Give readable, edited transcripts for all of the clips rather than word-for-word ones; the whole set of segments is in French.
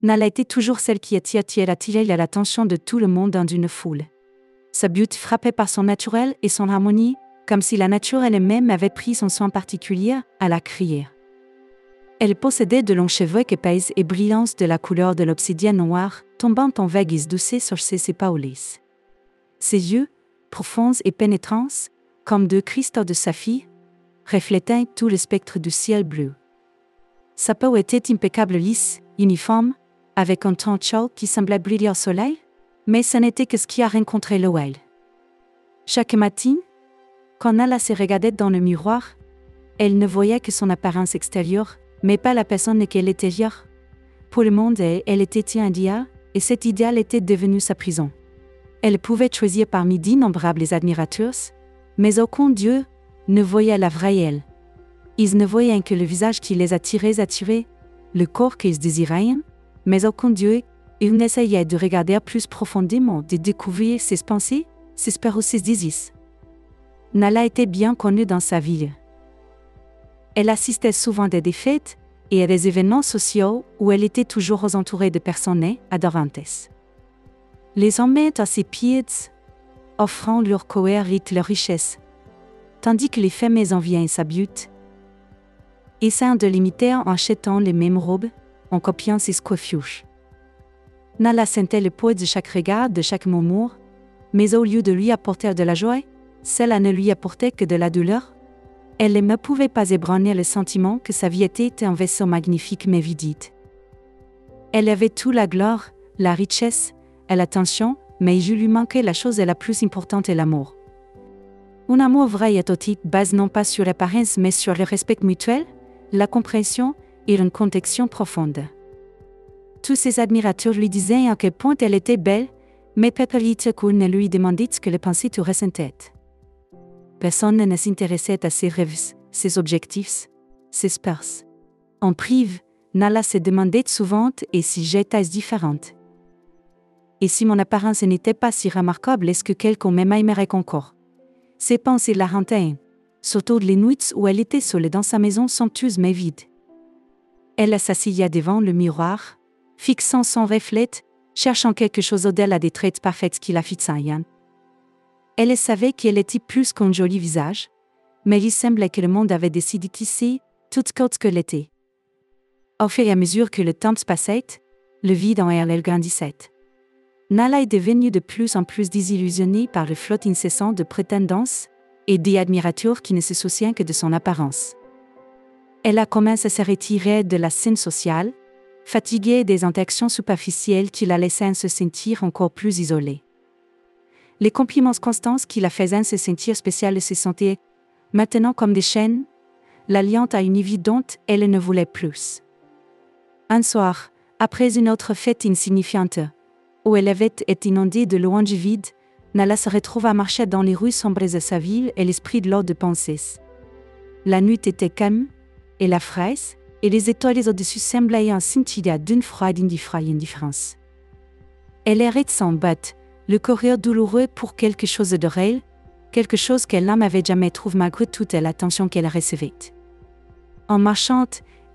Nala était toujours celle qui attirait l'attention de tout le monde dans une foule. Sa beauté frappait par son naturel et son harmonie, comme si la nature elle-même avait pris son soin particulier à la créer. Elle possédait de longs cheveux épais et brillants de la couleur de l'obsidienne noire, tombant en vagues douces sur ses épaules. Ses yeux, profonds et pénétrants, comme deux cristaux de saphir, reflétaient tout le spectre du ciel bleu. Sa peau était impeccable, lisse, uniforme, avec un teint chaud qui semblait briller au soleil, mais ce n'était que ce qui a rencontré l'ouel. Chaque matin, quand Nala se regardait dans le miroir, elle ne voyait que son apparence extérieure, mais pas la personne qu'elle était hier. Pour le monde, elle était un idéal, et cet idéal était devenu sa prison. Elle pouvait choisir parmi d'innombrables admirateurs, mais aucun dieu ne voyait la vraie elle. Ils ne voyaient que le visage qui les attirait, le corps qu'ils désiraient, mais aucun dieu, ils n'essayaient de regarder plus profondément, de découvrir ses pensées, ses peurs ou ses désirs. Nala était bien connue dans sa ville. Elle assistait souvent à des fêtes et à des événements sociaux où elle était toujours entourée de personnes adorantes. Les hommes mettaient à ses pieds, offrant leur coeur et leur richesse, tandis que les femmes enviaient sa beauté, essayant de l'imiter en achetant les mêmes robes, en copiant ses coiffures. Nala sentait le poids de chaque regard, de chaque murmure, mais au lieu de lui apporter de la joie, cela ne lui apportait que de la douleur. Elle ne pouvait pas ébranler le sentiment que sa vie était un vaisseau magnifique mais vide. Elle avait tout la gloire, la richesse, et l'attention, mais il lui manquait la chose la plus importante, l'amour. Un amour vrai et authentique base non pas sur l'apparence mais sur le respect mutuel, la compréhension et une connexion profonde. Tous ses admirateurs lui disaient à quel point elle était belle, mais Pepperlitzeko ne lui demandait ce que le pensait ou ressentait. Personne ne s'intéressait à ses rêves, ses objectifs, ses peurs. En prive, Nala se demandait souvent et si j'étais différente. Et si mon apparence n'était pas si remarquable, est-ce que quelqu'un m'aimerait encore? Ses pensées la hantaient, surtout les nuits où elle était seule dans sa maison somptueuse mais vide. Elle s'asseyait devant le miroir, fixant son reflet, cherchant quelque chose au-delà des traits parfaits qui la fixaient. Elle savait qu'elle était plus qu'un joli visage, mais il semblait que le monde avait décidé d'ici, toute côte que l'était. Au fur et à mesure que le temps passait, le vide en elle grandissait. Nala est devenue de plus en plus désillusionnée par le flot incessant de prétendances et des admirateurs qui ne se souciaient que de son apparence. Elle a commencé à se retirer de la scène sociale, fatiguée des interactions superficielles qui la laissaient se sentir encore plus isolée. Les compliments constants qui la faisaient se sentir spéciale se sentaient, maintenant comme des chaînes, la liant à une vie dont elle ne voulait plus. Un soir, après une autre fête insignifiante, où elle avait été inondée de louanges vides, Nala se retrouva à marcher dans les rues sombres de sa ville et l'esprit de l'eau de pensée. La nuit était calme, et la fraise, et les étoiles au-dessus semblaient un scintiller d'une froide indifférence. Elle errait sans but, le courir douloureux pour quelque chose de réel, quelque chose qu'elle n'avait jamais trouvé malgré toute l'attention qu'elle recevait. En marchant,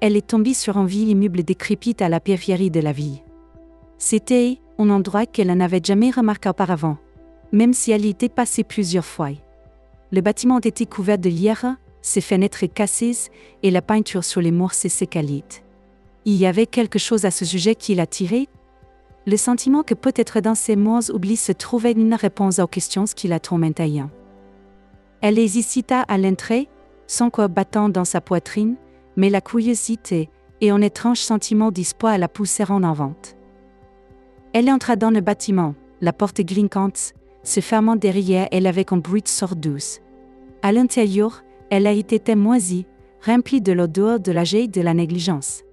elle est tombée sur un vieil immeuble décrépit à la périphérie de la ville. C'était un endroit qu'elle n'avait jamais remarqué auparavant, même si elle y était passée plusieurs fois. Le bâtiment était couvert de lierre, ses fenêtres cassées et la peinture sur les murs s'écalait. Il y avait quelque chose à ce sujet qui l'attirait, le sentiment que peut-être dans ces mots oubliés se trouvait une réponse aux questions qui la tourmentaient. Elle hésita à l'entrée, son cœur battant dans sa poitrine, mais la curiosité et un étrange sentiment d'espoir la poussèrent en avant. Elle entra dans le bâtiment, la porte glinquante, se fermant derrière elle avec un bruit de sort douce. À l'intérieur, elle a été moisie, remplie de l'odeur de l'âge et de la négligence.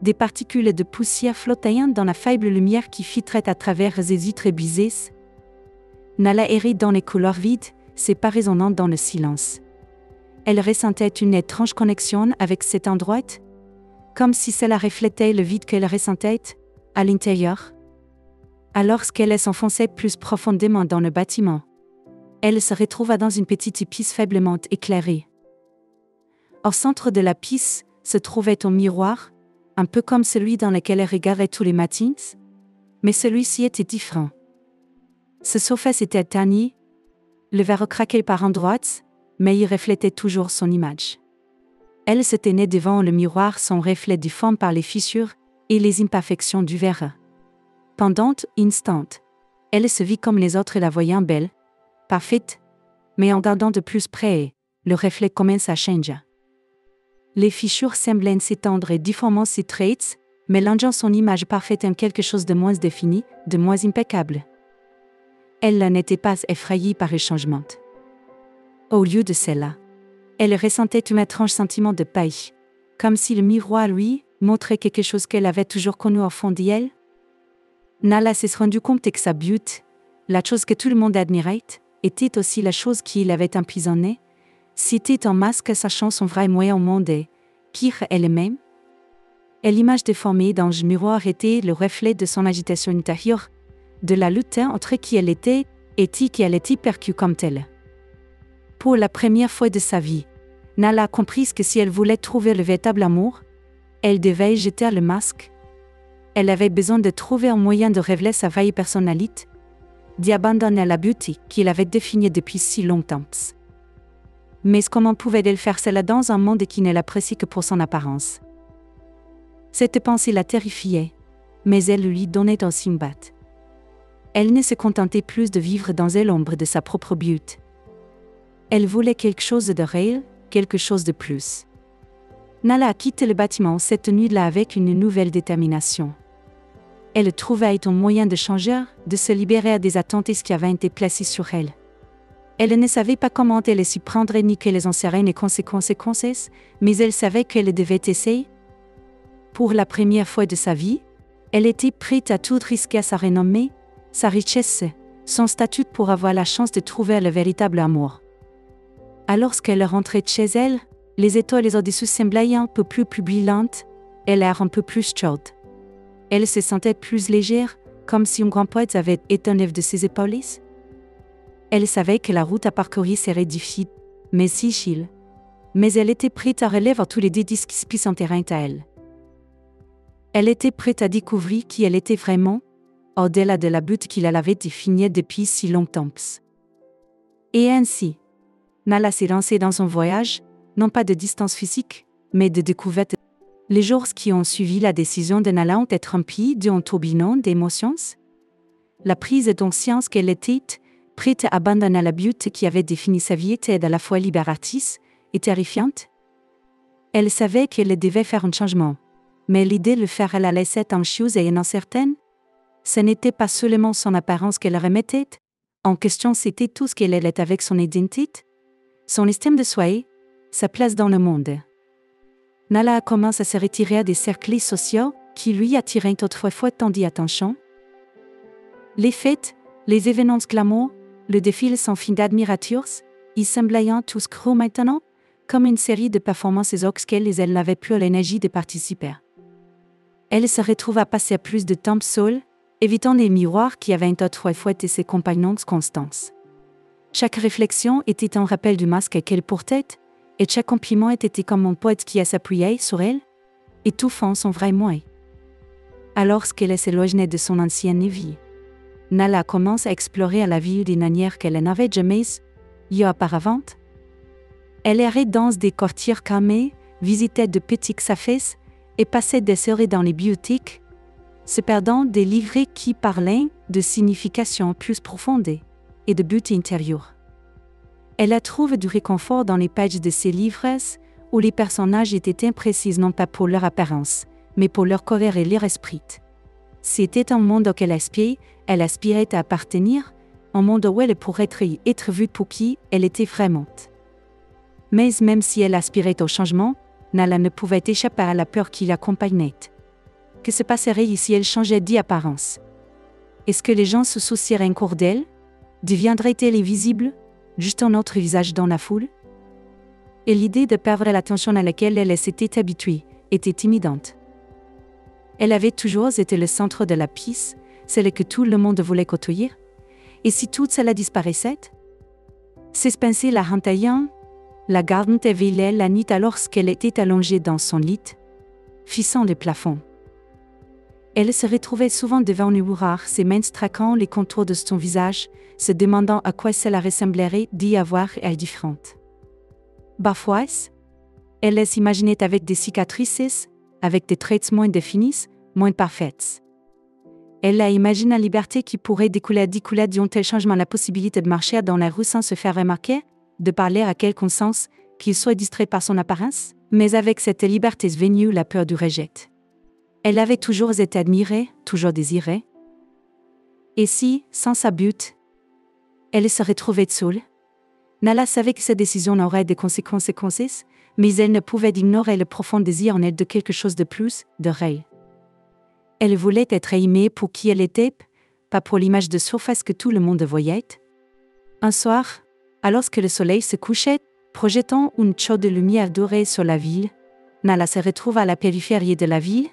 Des particules de poussière flottaient dans la faible lumière qui filtrait à travers les vitres brisées. Nala errait dans les couloirs vides, séparésonnant dans le silence. Elle ressentait une étrange connexion avec cet endroit, comme si cela reflétait le vide qu'elle ressentait, à l'intérieur. Alors qu'elle s'enfonçait plus profondément dans le bâtiment, elle se retrouva dans une petite pièce faiblement éclairée. Au centre de la pièce se trouvait un miroir, un peu comme celui dans lequel elle regardait tous les matins, mais celui-ci était différent. Ce sofa s'était terni, le verre craquait par endroits, mais il reflétait toujours son image. Elle se tenait devant le miroir, son reflet difforme par les fissures et les imperfections du verre. Pendant un instant, elle se vit comme les autres la voyant belle, parfaite, mais en regardant de plus près, le reflet commence à changer. Les fissures semblaient s'étendre et difformant ses traits, mélangeant son image parfaite en quelque chose de moins défini, de moins impeccable. Elle n'était pas effrayée par le changement. Au lieu de cela, elle ressentait un étrange sentiment de paix, comme si le miroir lui montrait quelque chose qu'elle avait toujours connu au fond d'elle. Nala s'est rendu compte que sa beauté, la chose que tout le monde admirait, était aussi la chose qui l'avait emprisonnée. C'était un masque sachant son vrai moi au monde et, pire elle-même. Et l'image déformée dans le miroir était le reflet de son agitation intérieure, de la lutte entre qui elle était et qui elle était perçue comme telle. Pour la première fois de sa vie, Nala a compris que si elle voulait trouver le véritable amour, elle devait jeter le masque. Elle avait besoin de trouver un moyen de révéler sa vraie personnalité, d'y abandonner la beauté qu'il avait définie depuis si longtemps. Mais comment pouvait-elle faire cela dans un monde qui ne l'apprécie que pour son apparence? Cette pensée la terrifiait, mais elle lui donnait un symbole. Elle ne se contentait plus de vivre dans l'ombre de sa propre beauté. Elle voulait quelque chose de réel, quelque chose de plus. Nala a quitté le bâtiment cette nuit-là avec une nouvelle détermination. Elle trouvait un moyen de changer, de se libérer des attentes qui avaient été placées sur elle. Elle ne savait pas comment elle s'y prendrait ni quelles en seraient les conséquences, mais elle savait qu'elle devait essayer. Pour la première fois de sa vie, elle était prête à tout risquer à sa renommée, sa richesse, son statut pour avoir la chance de trouver le véritable amour. Alors qu'elle rentrait chez elle, les étoiles au-dessus semblaient un peu plus brillantes, et l'air un peu plus chaude. Elle se sentait plus légère, comme si un grand poète avait éteint de ses épaules. Elle savait que la route à parcourir serait difficile, mais si chill. Mais elle était prête à relever tous les défis qui se présenteraient à elle. Elle était prête à découvrir qui elle était vraiment, au-delà de la beauté qu'il avait définie depuis si longtemps. Et ainsi, Nala s'est lancée dans son voyage, non pas de distance physique, mais de découverte. Les jours qui ont suivi la décision de Nala ont été remplis d'un tourbillon d'émotions. La prise de conscience qu'elle était prête à abandonner la beauté qui avait défini sa vie était à la fois libératrice et terrifiante. Elle savait qu'elle devait faire un changement, mais l'idée de le faire la laissait anxieuse et incertaine. Ce n'était pas seulement son apparence qu'elle remettait en question, c'était tout ce qu'elle était avec son identité, son estime de soi et sa place dans le monde. Nala commence à se retirer des cercles sociaux qui lui attiraient autrefois tant d'attention. Les fêtes, les événements glamour, le défilé sans fin d'admirateurs, ils semblaient tous creux maintenant, comme une série de performances auxquelles elle n'avait plus l'énergie de participer. Elle se retrouve à passer plus de temps seule, évitant les miroirs qui avaient autrefois été ses compagnons constants. Chaque réflexion était un rappel du masque qu'elle portait, et chaque compliment était comme un poète qui s'appuyait sur elle, étouffant son vrai moi. Alors qu'elle s'éloignait de son ancienne vie, Nala commence à explorer la ville d'une manière qu'elle n'avait jamais eue auparavant. Elle errait dans des quartiers calmés, visitait de petits cafés et passait des soirées dans les bibliothèques, se perdant des livrets qui parlaient de significations plus profondes et de beauté intérieure. Elle a trouvé du réconfort dans les pages de ses livres où les personnages étaient imprécis non pas pour leur apparence, mais pour leur colère et leur esprit. C'était un monde auquel elle aspirait à appartenir, un monde où elle pourrait être vue pour qui elle était vraiment. Mais même si elle aspirait au changement, Nala ne pouvait échapper à la peur qui l'accompagnait. Que se passerait si elle changeait d'apparence? Est-ce que les gens se soucieraient encore d'elle? Deviendrait-elle invisible, juste un autre visage dans la foule? Et l'idée de perdre l'attention à laquelle elle s'était habituée était intimidante. Elle avait toujours été le centre de la piste, celle que tout le monde voulait côtoyer. Et si tout cela disparaissait? Suspenser la hantaillant, la gardant éveillée la nuit alors qu'elle était allongée dans son lit, fixant le plafond. Elle se retrouvait souvent devant le miroir, ses mains traquant les contours de son visage, se demandant à quoi cela ressemblerait d'y avoir elle différente. Parfois, elle s'imaginait avec des cicatrices, avec des traits moins définis, moins parfaits. Elle a imaginé la liberté qui pourrait découler d'un tel changement, la possibilité de marcher dans la rue sans se faire remarquer, de parler à quelqu'un sans qu'il soit distrait par son apparence, mais avec cette liberté venue la peur du rejet. Elle avait toujours été admirée, toujours désirée. Et si, sans sa but, elle se retrouvait seule? Nala savait que cette décision aurait des conséquences, mais elle ne pouvait ignorer le profond désir en elle de quelque chose de plus, de réel. Elle voulait être aimée pour qui elle était, pas pour l'image de surface que tout le monde voyait. Un soir, alors que le soleil se couchait, projetant une chaude lumière dorée sur la ville, Nala se retrouva à la périphérie de la ville,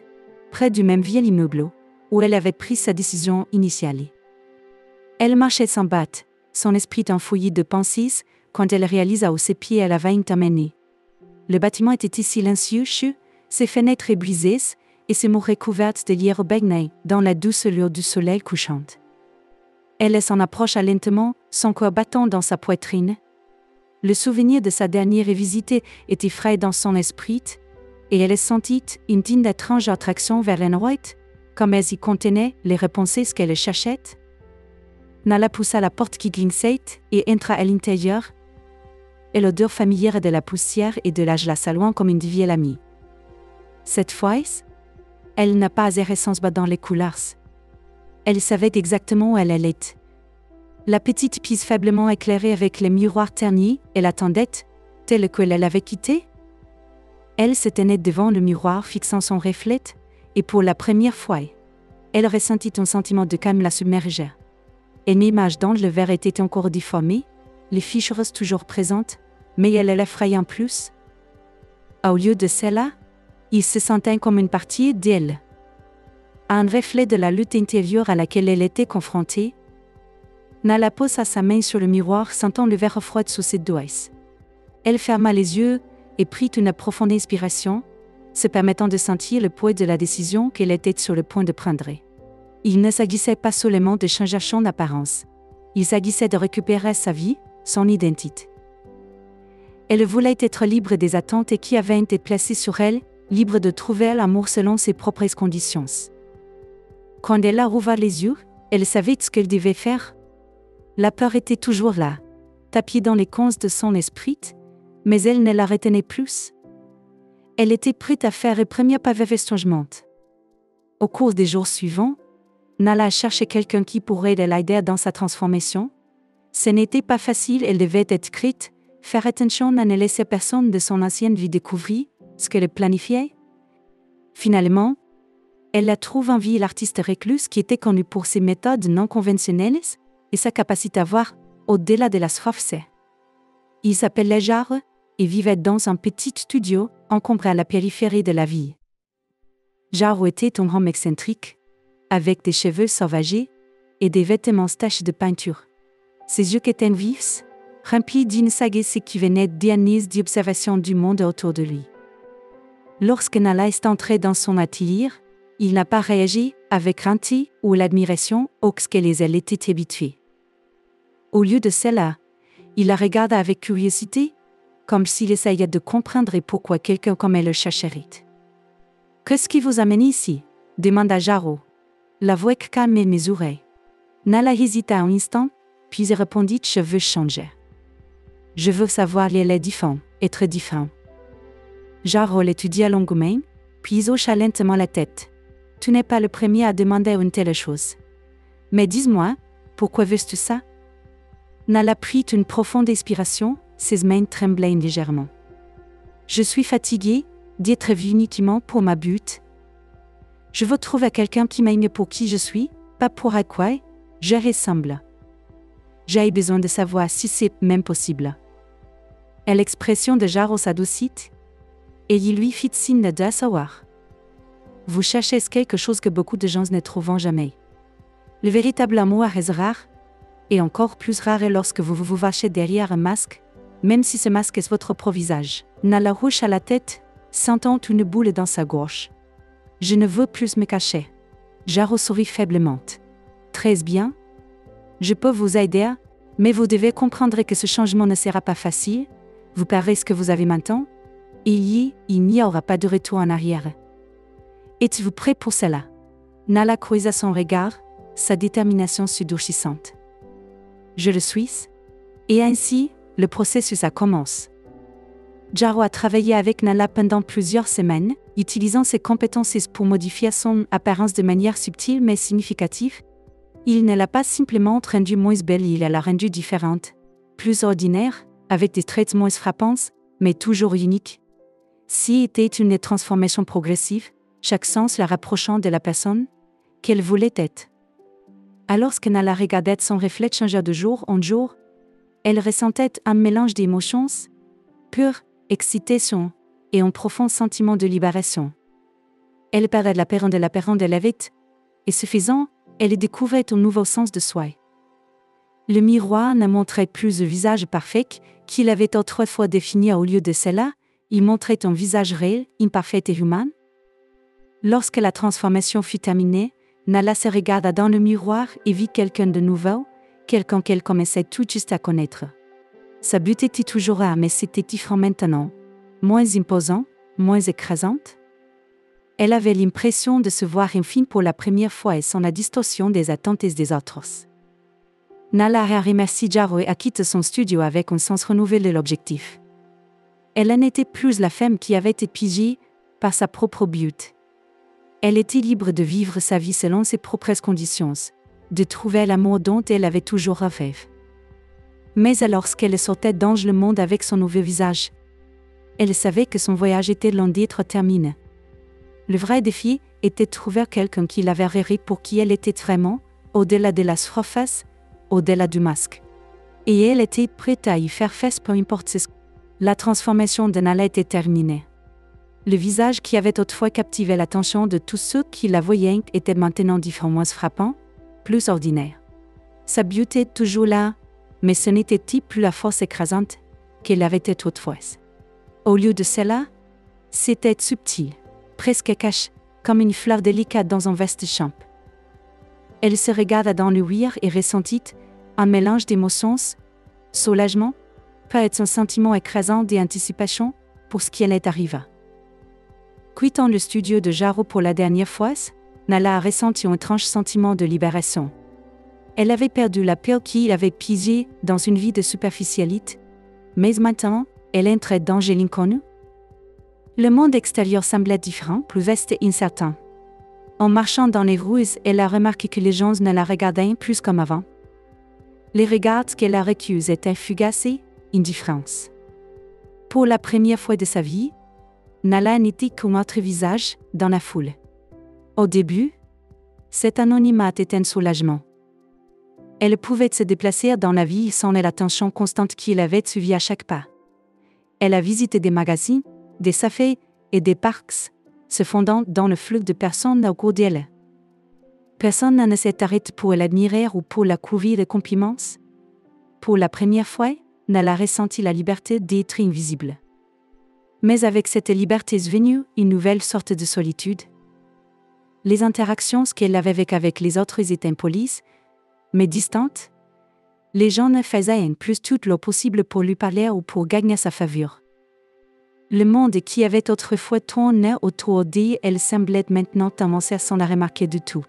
près du même vieil immeuble, où elle avait pris sa décision initiale. Elle marchait sans battre, son esprit enfouillé de pensées, quand elle réalisa où ses pieds elle avait amené. Le bâtiment était silencieux, ses fenêtres brisées, et ses murs recouverts de lierre baigné dans la douce lueur du soleil couchante. Elle s'en approcha lentement, son cœur battant dans sa poitrine. Le souvenir de sa dernière visite était frais dans son esprit, et elle sentit une étrange attraction vers l'endroit, comme elles y contenaient les réponses qu'elle cherchait. Nala poussa la porte qui glinçait et entra à l'intérieur, et l'odeur familière de la poussière et de l'âge la saluant comme une vieille amie. Cette fois, elle n'a pas erré sans bas dans les couloirs. Elle savait exactement où elle allait. La petite pièce faiblement éclairée avec les miroirs ternis, elle attendait, telle qu'elle l'avait quittée. Elle se tenait devant le miroir fixant son reflet, et pour la première fois, elle ressentit un sentiment de calme la submerger. Une image dans le verre était encore déformée, les fissures toujours présentes, mais elle l'effrayait en plus. Au lieu de cela, il se sentait comme une partie d'elle. Un reflet de la lutte intérieure à laquelle elle était confrontée. Nala posa sa main sur le miroir, sentant le verre froid sous ses doigts. Elle ferma les yeux et prit une profonde inspiration, se permettant de sentir le poids de la décision qu'elle était sur le point de prendre. Il ne s'agissait pas seulement de changer son apparence. Il s'agissait de récupérer sa vie, son identité. Elle voulait être libre des attentes qui avaient été placées sur elle, libre de trouver l'amour selon ses propres conditions. Quand elle a rouvert les yeux, elle savait ce qu'elle devait faire. La peur était toujours là, tapie dans les coins de son esprit, mais elle ne la retenait plus. Elle était prête à faire le premier pas vers le changement. Au cours des jours suivants, Nala cherchait quelqu'un qui pourrait l'aider dans sa transformation. Ce n'était pas facile, elle devait être crite, faire attention à ne laisser personne de son ancienne vie découvrir ce qu'elle planifiait. Finalement, elle a trouvé en vie l'artiste recluse qui était connu pour ses méthodes non conventionnelles et sa capacité à voir au-delà de la surface. Il s'appelait Jaro et vivait dans un petit studio encombré à la périphérie de la ville. Jaro était un homme excentrique, avec des cheveux sauvagés et des vêtements tachés de peinture. Ses yeux étaient vifs, remplis d'une sagesse qui venait d'années d'observation du monde autour de lui. Lorsque Nala est entrée dans son atelier, il n'a pas réagi avec crainte ou l'admiration auxquelles elle était habituée. Au lieu de cela, il la regarda avec curiosité, comme s'il essayait de comprendre pourquoi quelqu'un comme elle le chercherait. « Qu'est-ce qui vous amène ici ?» demanda Jaro. La voix calme et mesurée. Nala hésita un instant, puis répondit « Je veux changer. Je veux savoir les est différent, être différent. » Jaro l'étudia longuement, puis hocha lentement la tête. « Tu n'es pas le premier à demander une telle chose. Mais dis-moi, pourquoi veux-tu ça ?» Nala prit une profonde inspiration, ses mains tremblaient légèrement. « Je suis fatiguée d'être vue uniquement pour ma but. Je veux trouver quelqu'un qui m'aime pour qui je suis, pas pour à quoi je ressemble. J'ai besoin de savoir si c'est même possible. » Et l'expression de Jaro s'adoucit, et il lui fit signe de savoir. « Vous cherchez quelque chose que beaucoup de gens ne trouvent jamais. Le véritable amour est rare, et encore plus rare lorsque vous vous cachez derrière un masque, même si ce masque est votre propre visage. » Nala hocha la tête, sentant une boule dans sa gorge. Je ne veux plus me cacher. Jaro sourit faiblement. Très bien. Je peux vous aider, mais vous devez comprendre que ce changement ne sera pas facile. Vous perdrez ce que vous avez maintenant. Il n'y aura pas de retour en arrière. Êtes-vous prêt pour cela? Nala croisa son regard, sa détermination s'endurcissante. Je le suis. Et ainsi, le processus commence. Jaro a travaillé avec Nala pendant plusieurs semaines, utilisant ses compétences pour modifier son apparence de manière subtile mais significative. Il ne l'a pas simplement rendue moins belle, il l'a rendue différente, plus ordinaire, avec des traits moins frappants, mais toujours uniques. Si était une transformation progressive, chaque sens la rapprochant de la personne qu'elle voulait être. Alors que Nala regardait son reflet changer de jour en jour, elle ressentait un mélange d'émotions, pure excitation, et un profond sentiment de libération. Elle parlait de la parole de la vite, et suffisant, elle découvrait un nouveau sens de soi. Le miroir ne montrait plus le visage parfait qu'il avait autrefois défini au lieu de cela, il montrait un visage réel, imparfait et humain. Lorsque la transformation fut terminée, Nala se regarda dans le miroir et vit quelqu'un de nouveau, quelqu'un qu'elle commençait tout juste à connaître. Sa beauté était toujours là, mais c'était différent maintenant, moins imposant, moins écrasante. Elle avait l'impression de se voir enfin pour la première fois et sans la distorsion des attentes des autres. Nala a remercié Jaro et a quitté son studio avec un sens renouvelé de l'objectif. Elle n'était plus la femme qui avait été piégée par sa propre beauté. Elle était libre de vivre sa vie selon ses propres conditions, de trouver l'amour dont elle avait toujours rêvé. Mais alors qu'elle sortait dans le monde avec son nouveau visage, elle savait que son voyage était loin d'être terminé. Le vrai défi était de trouver quelqu'un qui la verrait pour qui elle était vraiment, au-delà de la surface, au-delà du masque. Et elle était prête à y faire face peu importe ce. La transformation de Nala était terminée. Le visage qui avait autrefois captivé l'attention de tous ceux qui la voyaient était maintenant différent, moins frappant, plus ordinaire. Sa beauté était toujours là, mais ce n'était plus la force écrasante qu'elle avait été autrefois. Au lieu de cela, c'était subtil, presque caché, comme une fleur délicate dans un vaste champ. Elle se regarda dans le miroir et ressentit un mélange d'émotions, soulagement, peut-être un sentiment écrasant d'anticipation pour ce qui allait arriver. Quittant le studio de Jaro pour la dernière fois, Nala a ressenti un étrange sentiment de libération. Elle avait perdu la peur qui l'avait piégée dans une vie de superficialité, mais maintenant, elle entrait dans l'inconnu. Le monde extérieur semblait différent, plus vaste et incertain. En marchant dans les rues, elle a remarqué que les gens ne la regardaient plus comme avant. Les regards qu'elle a reçus étaient fugaces et indifférents. Pour la première fois de sa vie, Nala n'était qu'un autre visage dans la foule. Au début, cet anonymat était un soulagement. Elle pouvait se déplacer dans la vie sans l'attention constante qui l'avait suivie à chaque pas. Elle a visité des magasins, des cafés et des parcs, se fondant dans le flux de personnes au cours d'elle. Personne ne s'est arrêté pour l'admirer ou pour la couvrir de compliments. Pour la première fois, Nala ressentit la liberté d'être invisible. Mais avec cette liberté est venue une nouvelle sorte de solitude. Les interactions qu'elle avait avec les autres étaient impolies, mais distantes. Les gens ne faisaient plus tout le possible pour lui parler ou pour gagner sa faveur. Le monde qui avait autrefois tourné autour d'elle semblait maintenant commencer sans la remarquer du tout.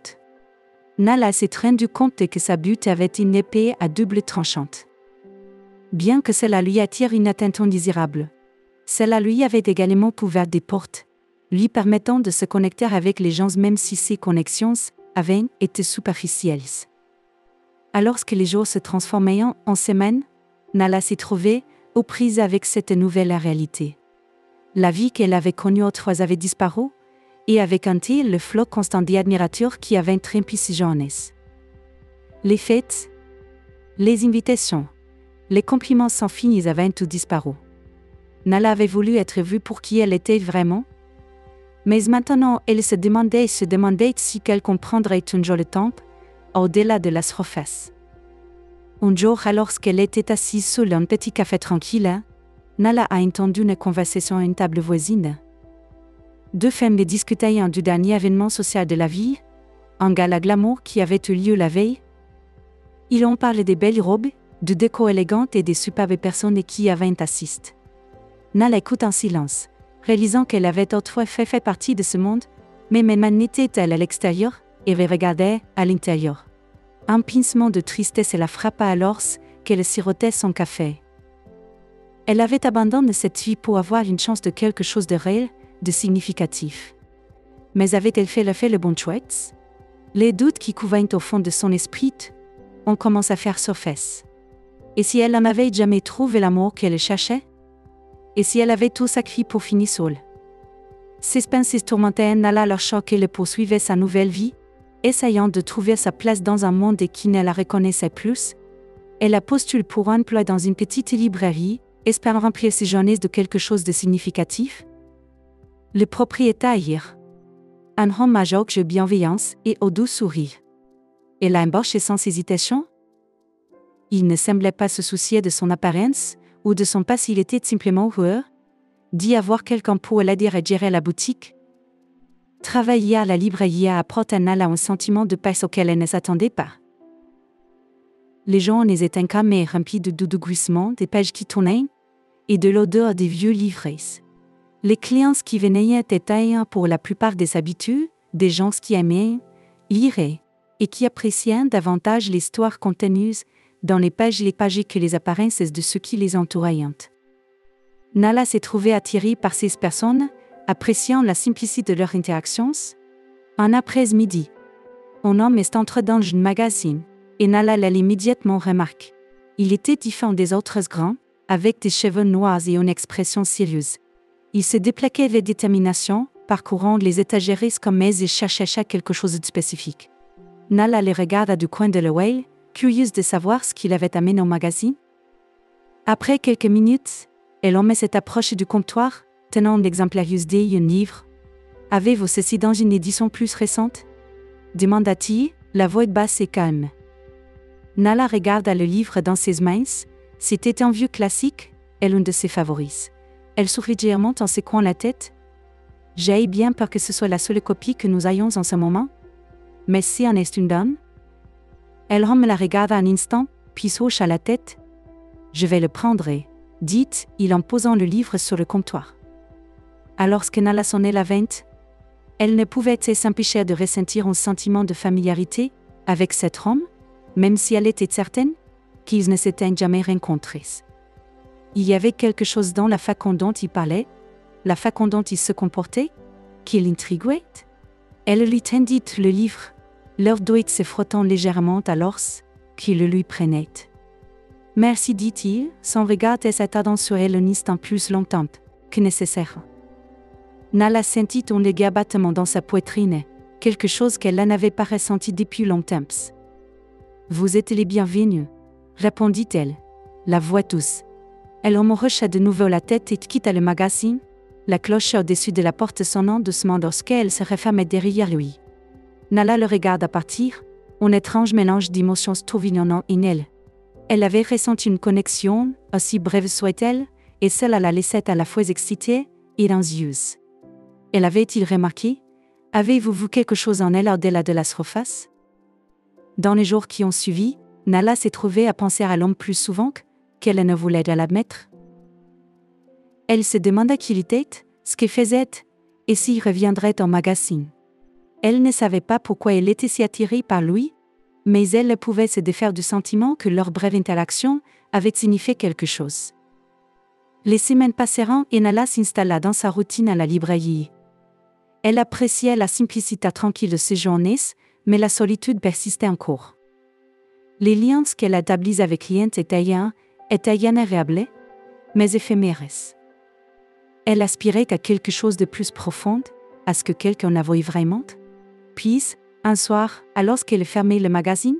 Nala s'est rendu compte que sa beauté avait une épée à double tranchante. Bien que cela lui attire une attention désirable, cela lui avait également ouvert des portes, lui permettant de se connecter avec les gens même si ces connexions avaient été superficielles. Alors que les jours se transformaient en semaines, Nala s'est trouvée aux prises avec cette nouvelle réalité. La vie qu'elle avait connue autrefois avait disparu, et avec un tel le flot constant d'admirateurs qui avait rempli ses journées. Les fêtes, les invitations, les compliments sans fin avaient tout disparu. Nala avait voulu être vue pour qui elle était vraiment, mais maintenant elle se demandait si qu'elle comprendrait un jour le temps, au-delà de la surface. Un jour, alors qu'elle était assise sur un petit café tranquille, Nala a entendu une conversation à une table voisine. Deux femmes discutaient du dernier événement social de la vie, un gala glamour qui avait eu lieu la veille. Ils ont parlé des belles robes, de déco élégante et des superbes personnes qui y avaient assisté. Nala écoute en silence, réalisant qu'elle avait autrefois fait partie de ce monde, mais maintenant n'était-elle à l'extérieur, et regardait à l'intérieur. Un pincement de tristesse la frappa alors qu'elle sirotait son café. Elle avait abandonné cette vie pour avoir une chance de quelque chose de réel, de significatif. Mais avait-elle fait le bon choix? Les doutes qui couvaient au fond de son esprit ont commencé à faire surface. Et si elle n'avait jamais trouvé l'amour qu'elle cherchait? Et si elle avait tout sacrifié pour finir seule? Ces pensées tourmentaient Nala leur choc qu'elle poursuivait sa nouvelle vie, essayant de trouver sa place dans un monde qui ne la reconnaissait plus. Elle a postulé pour un emploi dans une petite librairie, espérant remplir ses journées de quelque chose de significatif. Le propriétaire, un homme à jauge de bienveillance et au doux sourire. Elle a embauché sans hésitation. Il ne semblait pas se soucier de son apparence, ou de son passé, il était simplement heureux d'y avoir quelqu'un pour l'aider à gérer la boutique. Travailler à la librairie apporte à Nala un sentiment de paix auquel elle ne s'attendait pas. Les journées étaient calmes et remplies de doux glissements des pages qui tournaient, et de l'odeur des vieux livres. Les clients qui venaient étaient pour la plupart des habitués, des gens qui aimaient lire et qui appréciaient davantage l'histoire contenue dans les pages que les apparences de ceux qui les entouraient. Nala s'est trouvée attirée par ces personnes, appréciant la simplicité de leurs interactions. Un après-midi, un homme est entré dans un magazine, et Nala l'a immédiatement remarqué. Il était différent des autres grands, avec des cheveux noirs et une expression sérieuse. Il se déplaquait avec détermination, parcourant les étagères comme et cherchait quelque chose de spécifique. Nala les regarda du coin de l'œil, curieuse de savoir ce qu'il avait amené au magazine. Après quelques minutes, l'homme s'est approché du comptoir, tenant l'exemplaire d'un livre. « Avez-vous ceci dans une édition plus récente ?» demanda-t-il, la voix basse et calme. Nala regarda le livre dans ses mains. C'était un vieux classique, et l'un de ses favoris. Elle sourit légèrement en secouant la tête. « J'ai bien peur que ce soit la seule copie que nous ayons en ce moment. Mais si en est une donne ?» L'homme la regarda un instant, puis hocha la tête. « Je vais le prendre, » dit-il en posant le livre sur le comptoir. Alors que Nala sonnait la vente, elle ne pouvait s'empêcher de ressentir un sentiment de familiarité avec cet homme, même si elle était certaine qu'ils ne s'étaient jamais rencontrés. Il y avait quelque chose dans la façon dont il parlait, la façon dont il se comportait, qui l'intriguait. Elle lui tendit le livre, leur doigt se frottant légèrement alors qu'il le lui prenait. « Merci, dit-il, sans regarder s'attardant sur elle un instant plus longtemps que nécessaire. Nala sentit un léger battement dans sa poitrine, quelque chose qu'elle n'avait pas ressenti depuis longtemps. « Vous êtes les bienvenus, » répondit-elle, la voix douce. Elle hocha de nouveau la tête et quitta le magazine, la cloche au-dessus de la porte sonnant doucement lorsqu'elle se refermait derrière lui. Nala le regarda partir, un étrange mélange d'émotions tourbillonnant en elle. Elle avait ressenti une connexion, aussi brève soit-elle, et cela la laissait à la fois excitée et anxieuse. Elle avait-il remarqué? Avez-vous vu quelque chose en elle au-delà de la surface? Dans les jours qui ont suivi, Nala s'est trouvée à penser à l'homme plus souvent qu'elle ne voulait l'admettre. Elle se demanda qui il était, ce qu'il faisait, et s'il reviendrait au magazine. Elle ne savait pas pourquoi elle était si attirée par lui, mais elle pouvait se défaire du sentiment que leur brève interaction avait signifié quelque chose. Les semaines passèrent et Nala s'installa dans sa routine à la librairie. Elle appréciait la simplicité tranquille de ses journées, mais la solitude persistait encore. Les liens qu'elle établit avec clients étaient agréables, mais éphémères. Elle aspirait à quelque chose de plus profond, à ce que quelqu'un la voie vraiment. Puis, un soir, alors qu'elle fermait le magazine,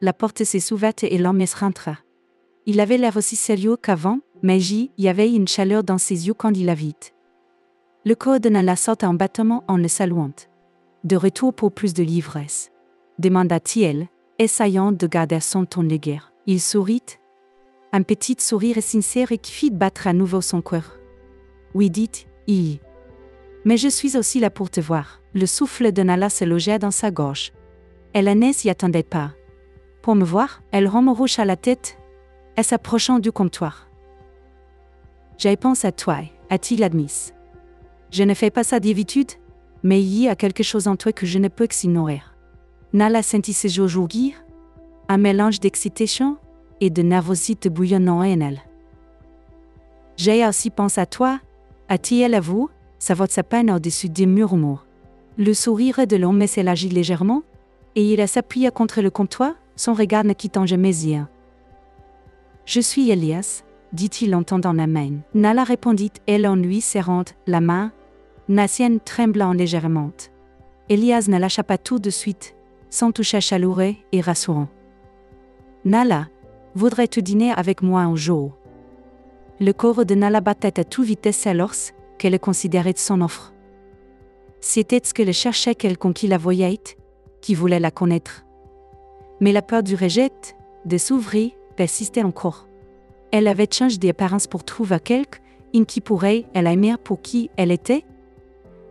la porte s'est ouverte et l'homme rentra. Il avait l'air aussi sérieux qu'avant, mais il y avait une chaleur dans ses yeux quand il la vit. Le corps de Nala sauta en battement en le saluant. « De retour pour plus de l'ivresse ?» demanda-t-il, essayant de garder son ton léger. Il sourit. Un petit sourire sincère qui fit battre à nouveau son cœur. « Oui, dit-il. Mais je suis aussi là pour te voir. Le souffle de Nala se logeait dans sa gorge. Elle ne s'y attendait pas. Pour me voir, elle rouge à la tête, et s'approchant du comptoir. J'y pense à toi, a-t-il admis. Je ne fais pas ça d'habitude, mais il y a quelque chose en toi que je ne peux qu'ignorer. Nala sentit ses joues rougir, un mélange d'excitation et de nervosité bouillonnant en elle. J'ai aussi pensé à toi, a-t-il avoué, sa voix peine au-dessus des murmures. Le sourire de l'homme s'élargit légèrement, et il s'appuya contre le comptoir, son regard ne quittant jamais mes yeux. Je suis Elias, dit-il en tendant la main. Nala répondit, elle en lui serrant la main, la sienne tremblant légèrement. Elias ne lâcha pas tout de suite, son toucher chaleureux et rassurant. Nala, voudrais-tu dîner avec moi un jour? Le corps de Nala battait à toute vitesse alors qu'elle considérait son offre. C'était ce que cherchait quelqu'un qui la voyait, qui voulait la connaître. Mais la peur du rejet, de s'ouvrir, persistait encore. Elle avait changé d'apparence pour trouver quelqu'un qui pourrait elle aimer pour qui elle était.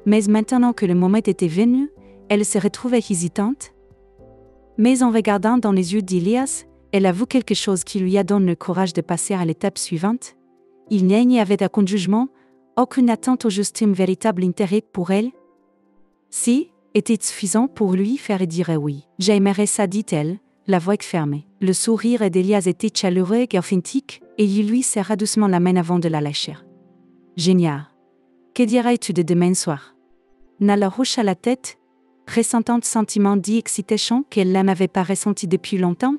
Mais maintenant que le moment était venu, elle se retrouvait hésitante. Mais en regardant dans les yeux d'Elias, elle avoue quelque chose qui lui a donné le courage de passer à l'étape suivante. Il n'y avait aucun jugement, aucune attente au juste véritable intérêt pour elle. Si, était suffisant pour lui faire dire oui. J'aimerais ça, dit-elle, la voix fermée. Le sourire d'Elias était chaleureux et authentique, et il lui serra doucement la main avant de la lâcher. Génial. Que dirais-tu de demain soir? Nala hocha la tête, ressentant le sentiment d'excitation qu'elle n'avait pas ressenti depuis longtemps.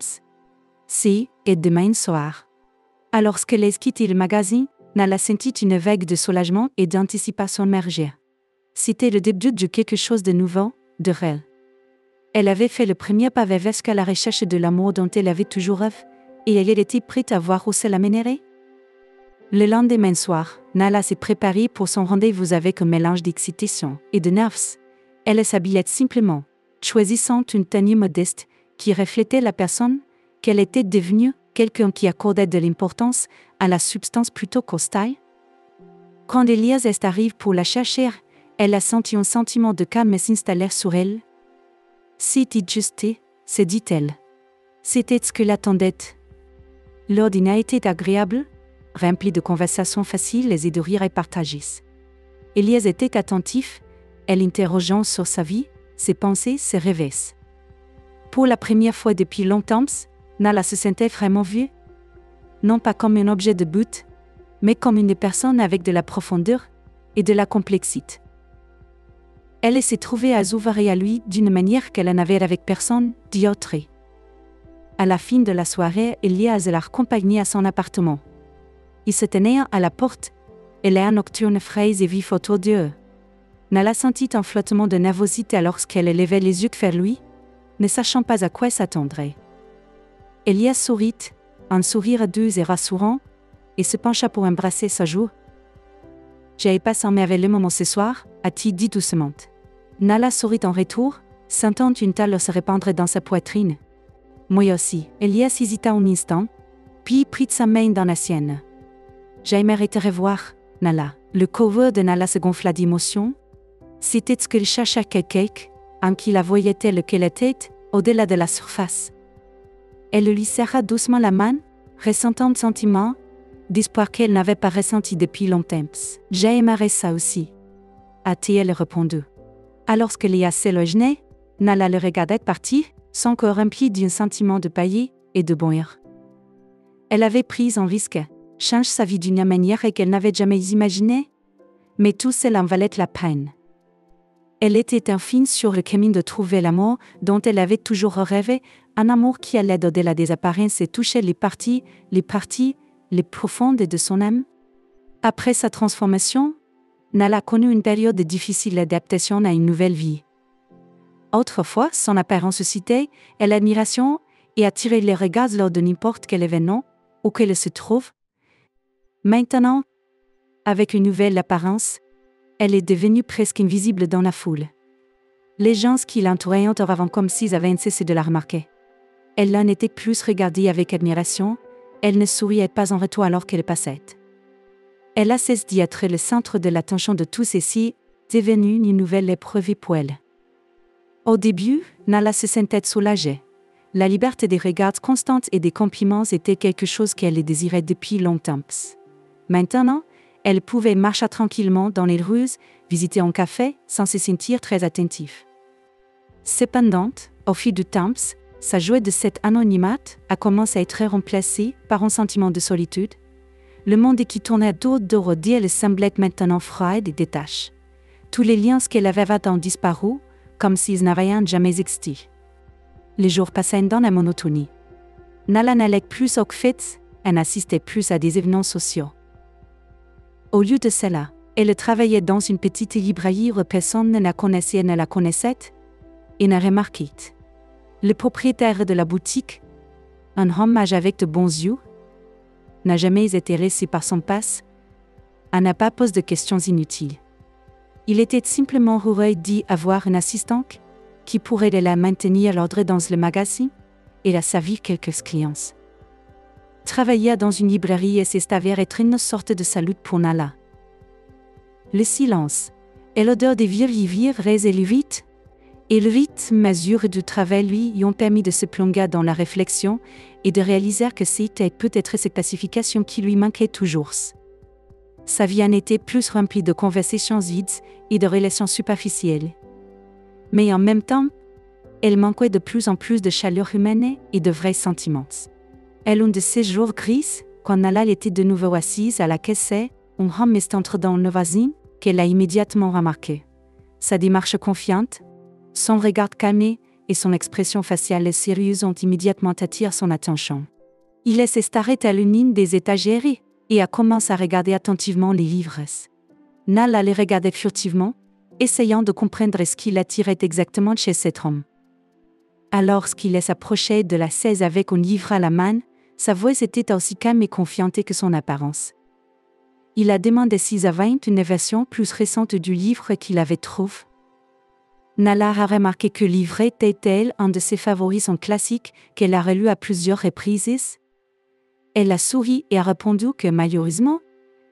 Si, et demain soir. Alors qu'elle quittait le magazine, Nala sentit une vague de soulagement et d'anticipation émerger. C'était le début de quelque chose de nouveau, de réel. Elle avait fait le premier pas vers la recherche de l'amour dont elle avait toujours rêvé, et elle était prête à voir où cela mènerait. Le lendemain soir, Nala s'est préparée pour son rendez-vous avec un mélange d'excitation et de nerfs. Elle s'habillait simplement, choisissant une tenue modeste qui reflétait la personne qu'elle était devenue, quelqu'un qui accordait de l'importance à la substance plutôt qu'au style. Quand Elias arrive pour la chercher, elle a senti un sentiment de calme s'installer sur elle. C'était juste, se dit-elle. C'était ce que l'attendait. L'ordinaire était agréable, rempli de conversations faciles et de rires partagés. Elias était attentif, elle interrogeant sur sa vie, ses pensées, ses rêves. Pour la première fois depuis longtemps, Nala se sentait vraiment vue. Non pas comme un objet de but, mais comme une personne avec de la profondeur et de la complexité. Elle s'est trouvée à s'ouvrir à lui d'une manière qu'elle n'avait avec personne d'autre. À la fin de la soirée, Elias l'a accompagnée à son appartement. Ils se tenaient à la porte, et l'air nocturne frais et vif autour d'eux. Nala sentit un flottement de nervosité lorsqu'elle levait les yeux vers lui, ne sachant pas à quoi s'attendre. Elias sourit, un sourire doux et rassurant, et se pencha pour embrasser sa joue. « J'ai passé un merveilleux moment ce soir, a-t-il dit doucement. Nala sourit en retour, sentant une talle se répandre dans sa poitrine. Moi aussi. Elias hésita un instant, puis prit sa main dans la sienne. J'aimerais te revoir, Nala. Le corps de Nala se gonfla d'émotion. C'était ce qu'il cherchait quelqu'un, en qui la voyait telle qu'elle était, au-delà de la surface. Elle lui serra doucement la main, ressentant le sentiment d'espoir qu'elle n'avait pas ressenti depuis longtemps. J'aimerais ça aussi, a-t-elle répondu. Alors que Elias s'éloignait, Nala le regardait partir, son corps rempli d'un sentiment de paillis et de bonheur. Elle avait pris un risque, change sa vie d'une manière qu'elle n'avait jamais imaginée, mais tout cela en valait la peine. Elle était enfin sur le chemin de trouver l'amour dont elle avait toujours rêvé, un amour qui allait au-delà des apparences et touchait les parties les profondes de son âme. Après sa transformation, Nala connut une période de difficile adaptation à une nouvelle vie. Autrefois, son apparence suscitait l'admiration et attirait les regards lors de n'importe quel événement où qu'elle se trouve. Maintenant, avec une nouvelle apparence, elle est devenue presque invisible dans la foule. Les gens qui l'entouraient auparavant comme s'ils avaient cessé de la remarquer. Elle n'en était plus regardée avec admiration, elle ne souriait pas en retour alors qu'elle passait. Elle a cessé d'y être le centre de l'attention de tous et si, devenu une nouvelle épreuve pour elle. Au début, Nala se sentait soulagée. La liberté des regards constants et des compliments était quelque chose qu'elle désirait depuis longtemps. Maintenant, elle pouvait marcher tranquillement dans les rues, visiter un café, sans se sentir très attentive. Cependant, au fil du temps, sa joie de cet anonymat a commencé à être remplacée par un sentiment de solitude. Le monde qui tournait autour d'elle semblait maintenant froid et détaché. Tous les liens qu'elle avait avant disparu, comme s'ils n'avaient jamais existé. Les jours passaient dans la monotonie. Nala n'allait plus aux fêtes, elle n'assistait plus à des événements sociaux. Au lieu de cela, elle travaillait dans une petite librairie où personne ne la connaissait, et n'a remarqué. Le propriétaire de la boutique, un homme âgé avec de bons yeux, n'a jamais été laissé par son passe, n'a pas posé de questions inutiles. Il était simplement heureux d'y avoir un assistant qui pourrait la maintenir à l'ordre dans le magasin et la servir quelques clients. Travailler dans une librairie s'avère être une sorte de salut pour Nala. Le silence et l'odeur des vieilles livres et le vite, et le rythme mesure du travail lui ont permis de se plonger dans la réflexion et de réaliser que c'était peut-être cette pacification qui lui manquait toujours. Sa vie en était plus remplie de conversations vides et de relations superficielles. Mais en même temps, elle manquait de plus en plus de chaleur humaine et de vrais sentiments. Un de ces jours gris, quand Nala était de nouveau assise à la caisse, un homme est dans le voisin, qu'elle a immédiatement remarqué. Sa démarche confiante, son regard calme et son expression faciale sérieuse ont immédiatement attiré son attention. Il s'est arrêté à l'une des étagères et a commencé à regarder attentivement les livres. Nala les regardait furtivement, essayant de comprendre ce qui l'attirait exactement chez cet homme. Alors qu'il s'approchait de la chaise avec un livre à la main, sa voix était aussi calme et confiante que son apparence. Il a demandé s'il avait une version plus récente du livre qu'il avait trouvé. Nala a remarqué que le livre était un de ses favoris en classique qu'elle a relu à plusieurs reprises. Elle a souri et a répondu que malheureusement,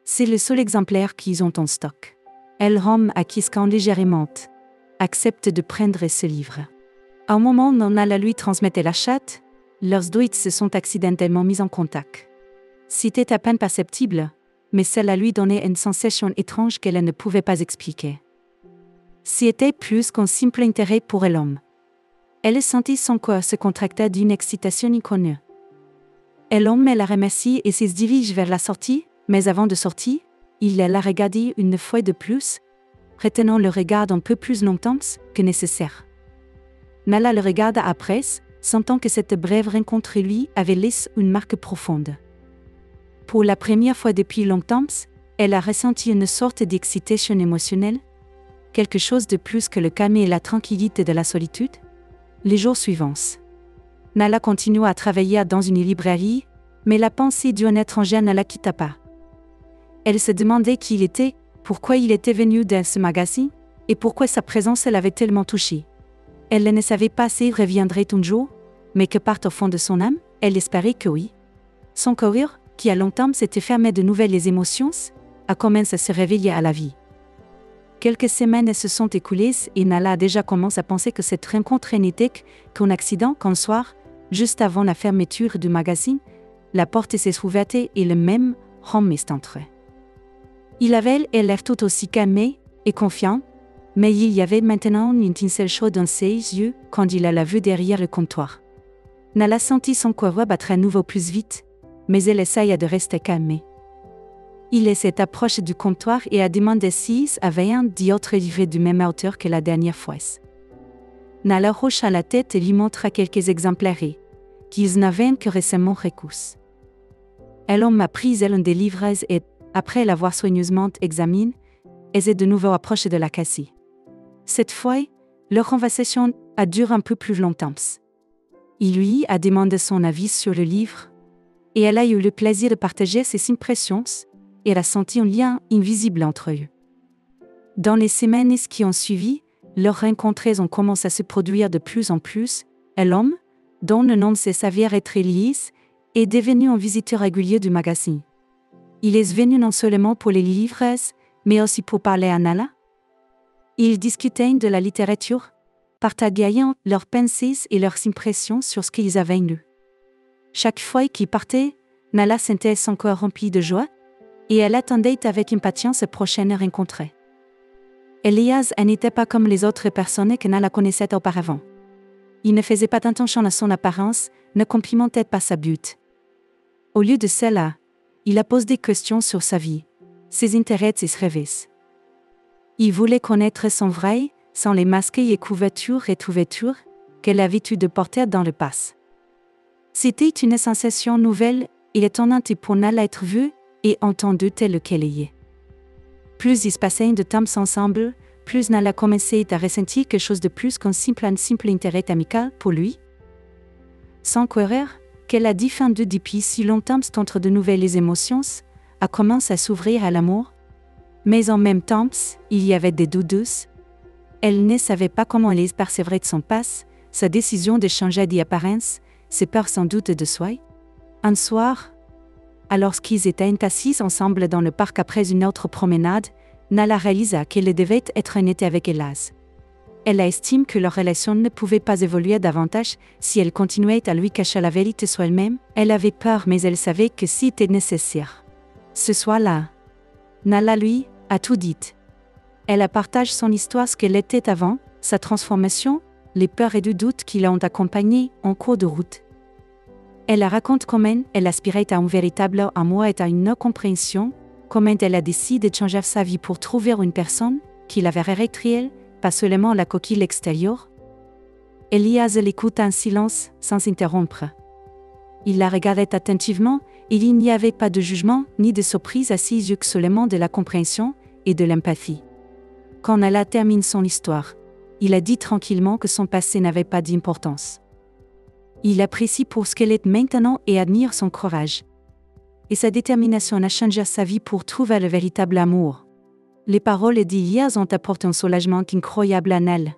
c'est le seul exemplaire qu'ils ont en stock. L'homme acquiesçant légèrement accepte de prendre ce livre. Au moment où Nala lui transmettait la chatte, leurs doigts se sont accidentellement mis en contact. C'était à peine perceptible, mais cela lui donnait une sensation étrange qu'elle ne pouvait pas expliquer. C'était plus qu'un simple intérêt pour l'homme. Elle sentit son corps se contracter d'une excitation inconnue. L'homme la remercie et se dirige vers la sortie, mais avant de sortir, il la regardait une fois de plus, retenant le regard un peu plus longtemps que nécessaire. Nala le regarda après, sentant que cette brève rencontre lui avait laissé une marque profonde. Pour la première fois depuis longtemps, elle a ressenti une sorte d'excitation émotionnelle, quelque chose de plus que le calme et la tranquillité de la solitude. Les jours suivants, Nala continua à travailler dans une librairie, mais la pensée d'un étranger ne la quitta pas. Elle se demandait qui il était, pourquoi il était venu dans ce magasin, et pourquoi sa présence l'avait tellement touchée. Elle ne savait pas s'il reviendrait un jour, mais que part au fond de son âme, elle espérait que oui. Son cœur, qui a longtemps s'était fermé de nouvelles émotions, a commencé à se réveiller à la vie. Quelques semaines se sont écoulées et Nala a déjà commencé à penser que cette rencontre n'était qu'un accident qu'un soir, juste avant la fermeture du magasin, la porte s'est ouverte et le même homme est entré. Il avait l'air tout aussi calme et confiant, mais il y avait maintenant une étincelle chaude dans ses yeux quand il l'a vu derrière le comptoir. Nala sentit son cœur battre à nouveau plus vite, mais elle essaya de rester calmée. Il s'est approché du comptoir et a demandé s'il avait un d'autres livres du même auteur que la dernière fois. Nala hocha la tête et lui montra quelques exemplaires, qu'ils n'avaient que récemment reçus. L'homme a pris l'un des livres et, après l'avoir soigneusement examiné, est de nouveau approché de la caisse. Cette fois, leur conversation a duré un peu plus longtemps. Il lui a demandé son avis sur le livre, et elle a eu le plaisir de partager ses impressions, et elle a senti un lien invisible entre eux. Dans les semaines qui ont suivi, leurs rencontres ont commencé à se produire de plus en plus, et l'homme, dont le nom s'avère être Elias, est devenu un visiteur régulier du magasin. Il est venu non seulement pour les livres, mais aussi pour parler à Nala. Ils discutaient de la littérature, partageant leurs pensées et leurs impressions sur ce qu'ils avaient lu. Chaque fois qu'ils partaient, Nala sentait son cœur rempli de joie, et elle attendait avec impatience la prochaine rencontre. Elias n'était pas comme les autres personnes que Nala connaissait auparavant. Il ne faisait pas attention à son apparence, ne complimentait pas sa beauté. Au lieu de cela, il a posé des questions sur sa vie, ses intérêts et ses rêves. Il voulait connaître son vrai, sans les masques et couvertures qu'elle a l'habitude de porter dans le passé. C'était une sensation nouvelle et étonnante pour Nala être vue et entendue telle qu'elle est. Plus ils passaient de temps ensemble, plus Nala commençait à ressentir quelque chose de plus qu'un simple intérêt amical pour lui. Sans croire qu'elle a défendu depuis si longtemps entre de nouvelles émotions, a commencé à s'ouvrir à l'amour. Mais en même temps, il y avait des doutes. Elle ne savait pas comment elle percevrait son passé, sa décision de changer d'apparence, ses peurs sans doute de soi. Un soir, alors qu'ils étaient assis ensemble dans le parc après une autre promenade, Nala réalisa qu'elle devait être honnête avec Elias. Elle estime que leur relation ne pouvait pas évoluer davantage si elle continuait à lui cacher la vérité sur elle-même. Elle avait peur, mais elle savait que c'était nécessaire. Ce soir-là, Nala lui a tout dit. Elle a partagé son histoire, ce qu'elle était avant, sa transformation, les peurs et les doutes qui l'ont accompagnée en cours de route. Elle raconte comment elle aspirait à un véritable amour et à une non-compréhension, comment elle a décidé de changer sa vie pour trouver une personne qui la verrait réelle, pas seulement la coquille extérieure. Elias l'écoute en silence, sans interrompre. Il la regardait attentivement, et il n'y avait pas de jugement ni de surprise à ses yeux, seulement de la compréhension et de l'empathie. Quand Nala termine son histoire, il a dit tranquillement que son passé n'avait pas d'importance. Il apprécie pour ce qu'elle est maintenant et admire son courage. Et sa détermination à changer sa vie pour trouver le véritable amour. Les paroles d'Elias ont apporté un soulagement incroyable à Nala.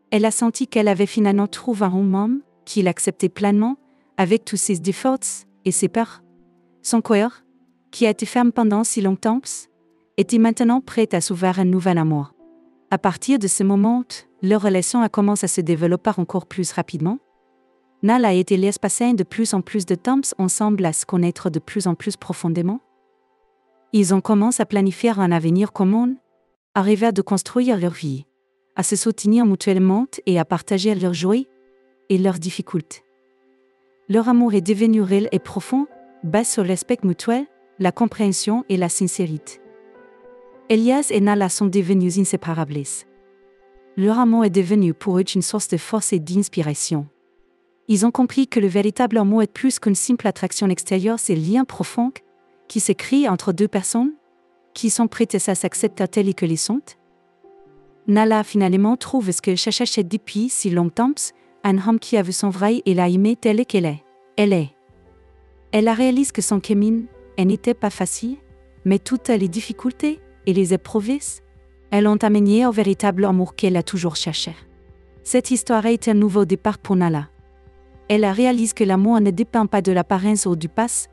Elle a senti qu'elle avait finalement trouvé un homme qui l'acceptait pleinement, avec tous ses défauts et ses peurs. Son cœur, qui a été ferme pendant si longtemps, était maintenant prêt à s'ouvrir un nouvel amour. À partir de ce moment, leur relation a commencé à se développer encore plus rapidement. Nala et Elias passaient de plus en plus de temps ensemble à se connaître de plus en plus profondément. Ils ont commencé à planifier un avenir commun, à rêver de construire leur vie, à se soutenir mutuellement et à partager leurs joies et leurs difficultés. Leur amour est devenu réel et profond, basé sur le respect mutuel, la compréhension et la sincérité. Elias et Nala sont devenus inséparables. Leur amour est devenu pour eux une source de force et d'inspiration. Ils ont compris que le véritable amour est plus qu'une simple attraction extérieure, c'est le lien profond qui se crée entre deux personnes, qui sont prêtes à s'accepter telles qu'elles sont. Nala a finalement trouvé ce que cherchait depuis si longtemps, un homme qui a vu son vrai et l'a aimé telle qu'elle est. Elle a réalisé que son chemin n'était pas facile, mais toutes les difficultés et les épreuves, elles l'ont amené au véritable amour qu'elle a toujours cherché. Cette histoire a été un nouveau départ pour Nala. Elle a réalisé que l'amour ne dépend pas de l'apparence ou du passé.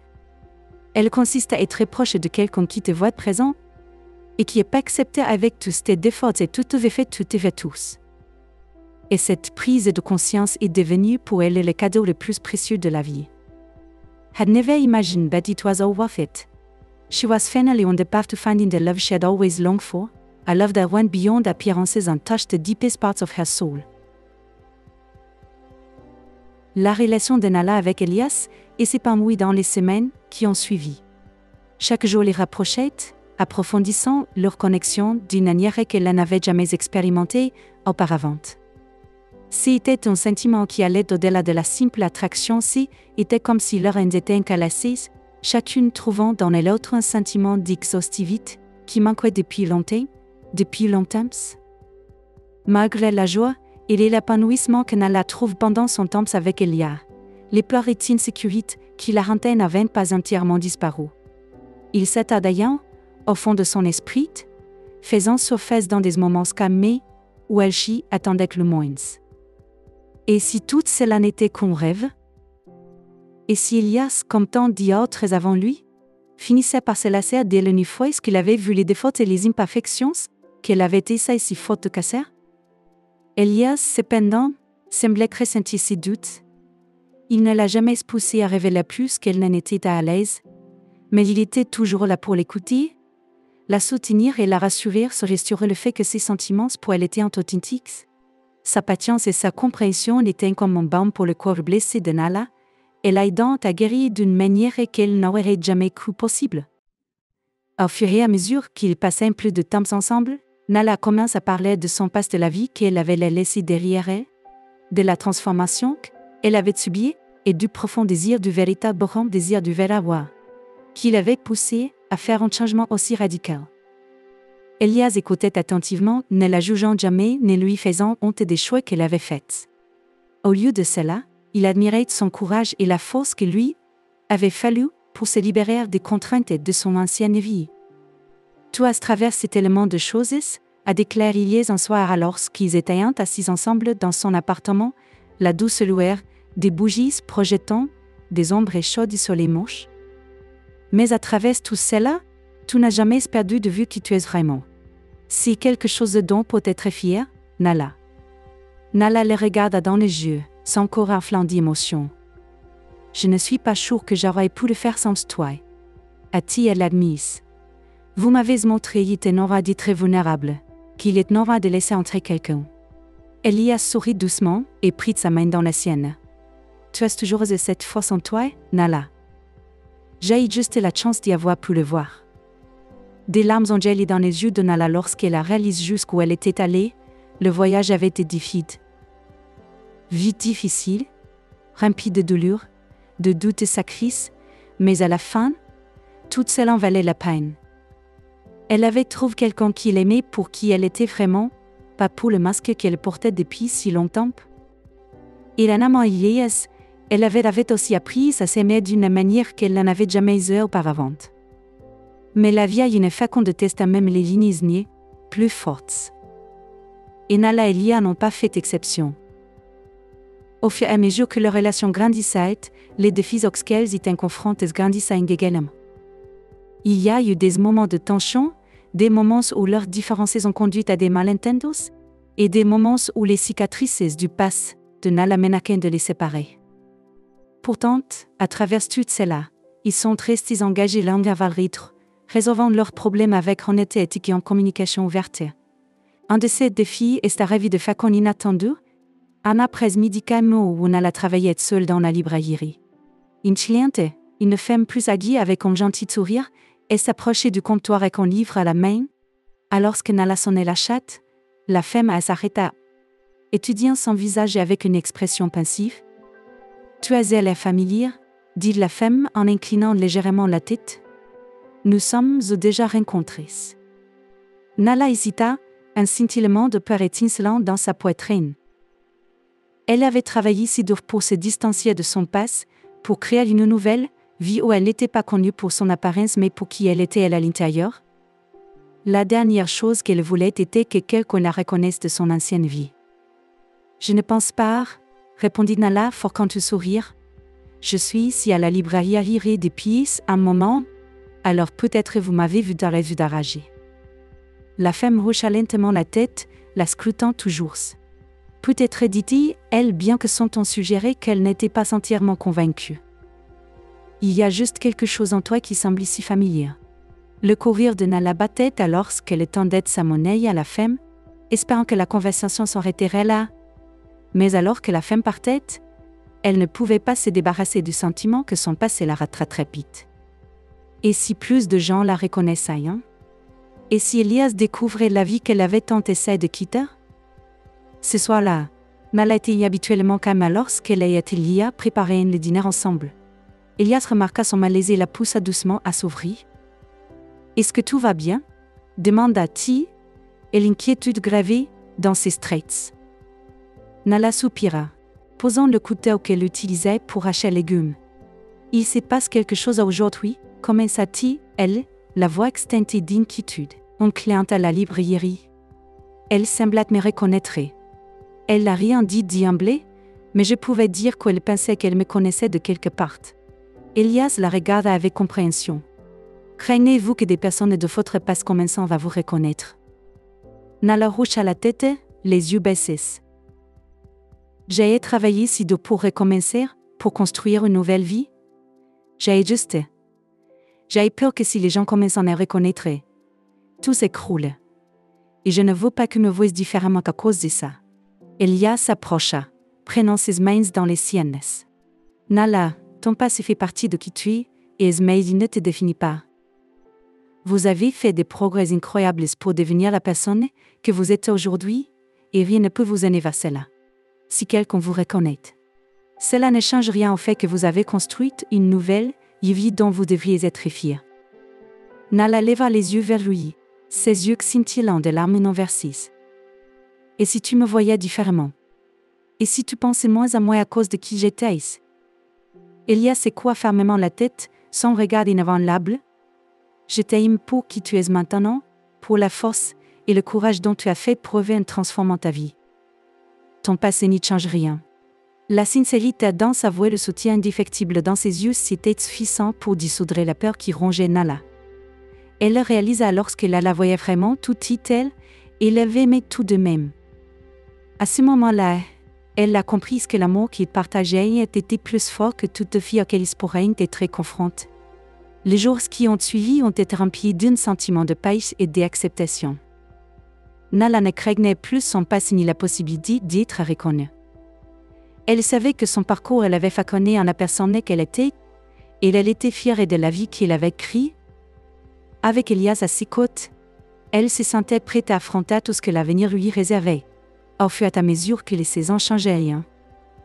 Elle consiste à être proche de quelqu'un qui te voit présent et qui n'est pas accepté avec tous tes défauts et toutes tes faits tous. Et cette prise de conscience est devenue pour elle le cadeau le plus précieux de la vie. Had never imagined that it was all worth it. She was finally on the path to finding the love she had always longed for, a love that went beyond appearances and touched the deepest parts of her soul. La relation de Nala avec Elias s'épanouit dans les semaines qui ont suivi. Chaque jour les rapprochait, approfondissant leur connexion d'une manière qu'elle n'avait jamais expérimentée auparavant. C'était un sentiment qui allait au-delà de la simple attraction, était comme si leurs âmes étaient encalassées, chacune trouvant dans l'autre un sentiment d'exhaustivité qui manquait depuis longtemps. Malgré la joie et l'épanouissement que Nala trouve pendant son temps avec Elias, les pleurs et l'insécurité qui la rendaient n'avaient pas entièrement disparu. Il s'attardaient, au fond de son esprit, faisant surface dans des moments calmés où elle s'y attendait le moins. Et si tout cela n'était qu'un rêve? Et si Elias, comme tant d'autres avant lui, finissait par se lasser dès le nuit qu'il avait vu les défauts et les imperfections, qu'elle avait essayé si faute de casser? Elias, cependant, semblait ressentir ses doutes. Il ne l'a jamais poussée à révéler plus qu'elle n'en était à l'aise, mais il était toujours là pour l'écouter, la soutenir et la rassurer sur le fait que ses sentiments pour elle étaient authentiques. Sa patience et sa compréhension étaient comme un baume pour le corps blessé de Nala, et l'aidant à guérir d'une manière qu'elle n'aurait jamais cru possible. Au fur et à mesure qu'ils passaient plus de temps ensemble, Nala commence à parler de son passé, de la vie qu'elle avait laissée derrière elle, de la transformation qu'elle avait subie et du profond désir, du véritable grand désir du ver avoir, qui l'avait poussé à faire un changement aussi radical. Elias écoutait attentivement, ne la jugeant jamais, ne lui faisant honte des choix qu'elle avait faits. Au lieu de cela, il admirait son courage et la force qu'il lui avait fallu pour se libérer des contraintes de son ancienne vie. Tout à travers cet élément de choses, a déclaré Elias un soir alors qu'ils étaient assis ensemble dans son appartement, la douce lueur des bougies projetant des ombres chaudes sur les mouches. Mais à travers tout cela, tu n'as jamais perdu de vue qui tu es vraiment. Si quelque chose dont peut être fier, Nala. Nala le regarda dans les yeux, son corps enflant d'émotion. Je ne suis pas sûre que j'aurais pu le faire sans toi. A-t-il elle admise. Vous m'avez montré qu'il était normal d'être vulnérable, qu'il est normal de laisser entrer quelqu'un. Elias sourit doucement et prit sa main dans la sienne. Tu as toujours de cette force en toi, Nala. J'ai eu juste la chance d'y avoir pu le voir. Des larmes ont gelé dans les yeux de Nala lorsqu'elle a réalisé jusqu'où elle était allée. Le voyage avait été difficile. Vite difficile, rempli de douleur, de doutes et sacrifices, mais à la fin, tout cela en valait la peine. Elle avait trouvé quelqu'un qui l'aimait pour qui elle était vraiment, pas pour le masque qu'elle portait depuis si longtemps. Et en amant Elias, elle avait aussi appris à s'aimer d'une manière qu'elle n'en avait jamais eu auparavant. Mais la vie a une féconde teste à même les lignes plus fortes. Et Nala et Elias n'ont pas fait exception. Au fur et à mesure que leur relation grandissait, les défis auxquels ils étaient confrontés grandissaient également. Il y a eu des moments de tension, des moments où leurs différences ont conduit à des malentendus, et des moments où les cicatrices du passé de Nala menaient de les séparer. Pourtant, à travers tout cela, ils sont restés engagés l'un envers l'autre, résolvant leurs problèmes avec honnêteté et en communication ouverte. Un de ces défis est arrivé de façon inattendue, un après-midi où Nala travaillait seule dans la librairie. Une cliente, une femme plus âgée avec un gentil sourire, et s'approchait du comptoir avec un livre à la main. Alors que Nala sonnait la chatte, la femme s'arrêta, étudiant son visage avec une expression pensive. « Tu es elle familière ?» dit la femme en inclinant légèrement la tête. « Nous sommes déjà rencontrés. » Nala hésita, un scintillement de peur étincelant dans sa poitrine. Elle avait travaillé si dur pour se distancier de son passé, pour créer une nouvelle vie où elle n'était pas connue pour son apparence mais pour qui elle était elle à l'intérieur. La dernière chose qu'elle voulait était que quelqu'un la reconnaisse de son ancienne vie. « Je ne pense pas, » répondit Nala forçant un sourire. « Je suis ici à la librairie depuis un moment, alors peut-être vous m'avez vu dans les yeux d'arrager. » La femme hocha lentement la tête, la scrutant toujours. Peut-être dit-elle bien que son ton suggérait qu'elle n'était pas entièrement convaincue. Il y a juste quelque chose en toi qui semble si familier. Le courir de Nala battait alors qu'elle tendait sa monnaie à la femme, espérant que la conversation s'arrêterait là. Mais alors que la femme partait, elle ne pouvait pas se débarrasser du sentiment que son passé la rattraperait vite. Et si plus de gens la reconnaissaient, hein? Et si Elias découvrait la vie qu'elle avait tant essayé de quitter? Ce soir-là, Nala était habituellement calme lorsqu'elle et Elias préparaient le dîner ensemble. Elias remarqua son malaise et la poussa doucement à s'ouvrir. « Est-ce que tout va bien ?» demanda-t-il, et l'inquiétude gravée dans ses traits. Nala soupira, posant le couteau qu'elle utilisait pour hacher les légumes. « Il se passe quelque chose aujourd'hui ?» commença-t-il, elle, la voix exteintée d'inquiétude. Une cliente à la librairie. Elle semblait me reconnaître. Elle n'a rien dit d'emblée, mais je pouvais dire qu'elle pensait qu'elle me connaissait de quelque part. Elias la regarda avec compréhension. « Craignez-vous que des personnes de votre passe commençant à vous reconnaître ?» Nala hocha la tête, les yeux baissés. J'ai travaillé si dur pour recommencer, pour construire une nouvelle vie. J'ai juste. J'ai peur que si les gens commencent à me reconnaître, tout s'écroule. Et je ne veux pas que me voient différemment qu'à cause de ça. Elias s'approcha, prenant ses mains dans les siennes. Nala, ton passé fait partie de qui tu es, et il ne te définit pas. Vous avez fait des progrès incroyables pour devenir la personne que vous êtes aujourd'hui, et rien ne peut vous enlever cela. Si quelqu'un vous reconnaît. Cela ne change rien au fait que vous avez construit une nouvelle vie dont vous devriez être fier. Nala leva les yeux vers lui, ses yeux scintillants de larmes non versées. Et si tu me voyais différemment? Et si tu pensais moins à moi à cause de qui j'étais? Elias secoua fermement la tête, son regard inébranlable. Je t'aime pour qui tu es maintenant, pour la force et le courage dont tu as fait preuve en transformant ta vie. Ton passé n'y change rien. La sincérité dans sa voix et le soutien indéfectible dans ses yeux c'était suffisant pour dissoudre la peur qui rongeait Nala. Elle le réalisa alors qu'elle la voyait vraiment tout elle, et l'avait aimée tout de même. À ce moment-là, elle a compris que l'amour qu'il partageait était plus fort que toute fille auquel il pourrait être confrontée. Les jours qui ont suivi ont été remplis d'un sentiment de paix et d'acceptation. Nala ne craignait plus son passé ni la possibilité d'être reconnue. Elle savait que son parcours l'avait façonnée en la personne qu'elle était, et elle était fière de la vie qu'elle avait créée. Avec Elias à ses côtés, elle se sentait prête à affronter tout ce que l'avenir lui réservait, au fur et à mesure que les saisons changeaient,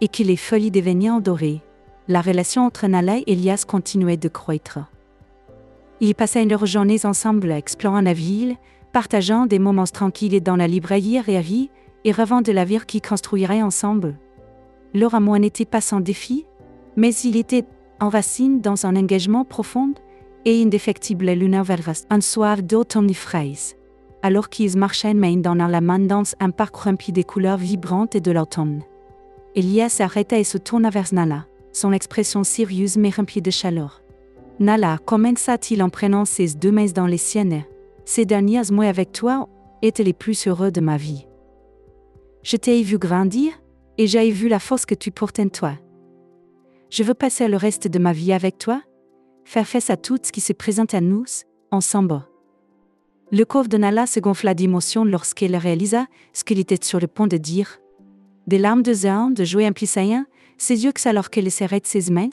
et que les feuilles devenaient dorées. La relation entre Nala et Elias continuait de croître. Ils passaient leurs journées ensemble explorant la ville, partageant des moments tranquilles dans la librairie et rêvant de la vie qu'ils construiraient ensemble. Leur amour n'était pas sans défi, mais il était enraciné dans un engagement profond et indéfectible l'un vers l'autre. Un soir d'automne frais, alors qu'ils marchaient main dans la main dans un parc rempli des couleurs vibrantes de l'automne. Elias s'arrêta et se tourna vers Nala, son expression sérieuse mais remplie de chaleur. Nala, commença-t-il en prenant ses deux mains dans les siennes, ces derniers mois avec toi étaient les plus heureux de ma vie. Je t'ai vu grandir, et j'ai vu la force que tu portes en toi. Je veux passer le reste de ma vie avec toi, faire face à tout ce qui se présente à nous, ensemble. Le corps de Nala se gonfla d'émotion lorsqu'elle réalisa ce qu'il était sur le point de dire. Des larmes de zèle, de joie implissant, ses yeux que alors qu'elle serrait ses mains,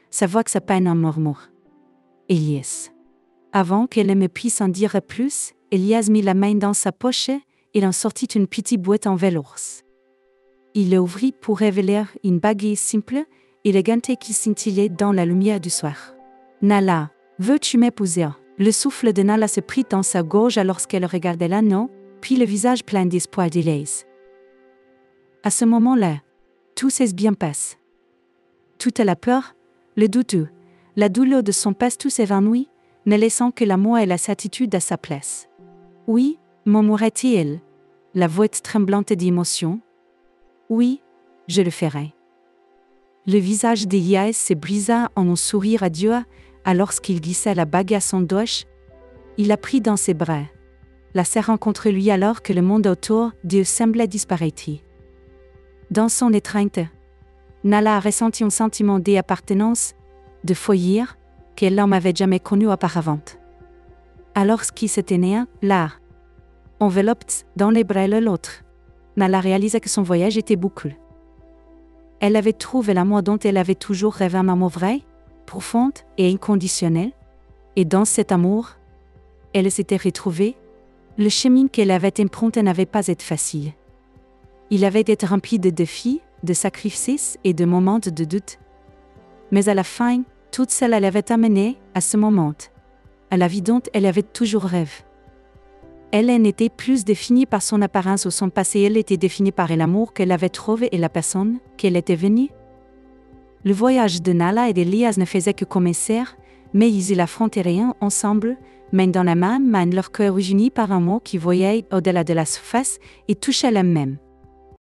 sa voix que sa peine en murmure. Elias. Avant qu'elle ne puisse en dire plus, Elias mit la main dans sa poche et en sortit une petite boîte en velours. Il l'ouvrit pour révéler une baguette simple, élégante qui scintillait dans la lumière du soir. Nala, veux-tu m'épouser? Le souffle de Nala se prit dans sa gorge lorsqu'elle regardait l'anneau, puis le visage plein d'espoir d'Elias. À ce moment-là, tout s'est bien passé. Toute la peur, le doute, la douleur de son passé tout s'évanouit, ne laissant que l'amour et la certitude à sa place. Oui, murmurait-il, la voix tremblante d'émotion. Oui, je le ferai. Le visage d'Elias se brisa en un sourire radieux alors qu'il glissa la bague à son doigt. Il la prit dans ses bras, la serrant contre lui alors que le monde autour d'eux semblait disparaître. Dans son étreinte, Nala ressentit un sentiment d'appartenance, de foyer, qu'elle n'avait jamais connu auparavant. Alors qu'il se tenait là, enveloppé dans les bras l'un l'autre, Nala réalisa que son voyage était bouclé. Elle avait trouvé l'amour dont elle avait toujours rêvé, un amour vrai, profond et inconditionnel, et dans cet amour, elle s'était retrouvée. Le chemin qu'elle avait emprunté n'avait pas été facile. Il avait été rempli de défis, de sacrifices et de moments de doute. Mais à la fin, tout cela l'avait amenée à ce moment, à la vie dont elle avait toujours rêvé. Elle n'était plus définie par son apparence ou son passé, elle était définie par l'amour qu'elle avait trouvé et la personne qu'elle était venue. Le voyage de Nala et d'Elias ne faisait que commencer, mais ils affronteraient ensemble, main dans la main, leur cœur unis par un mot qui voyait au-delà de la surface et touchait la même.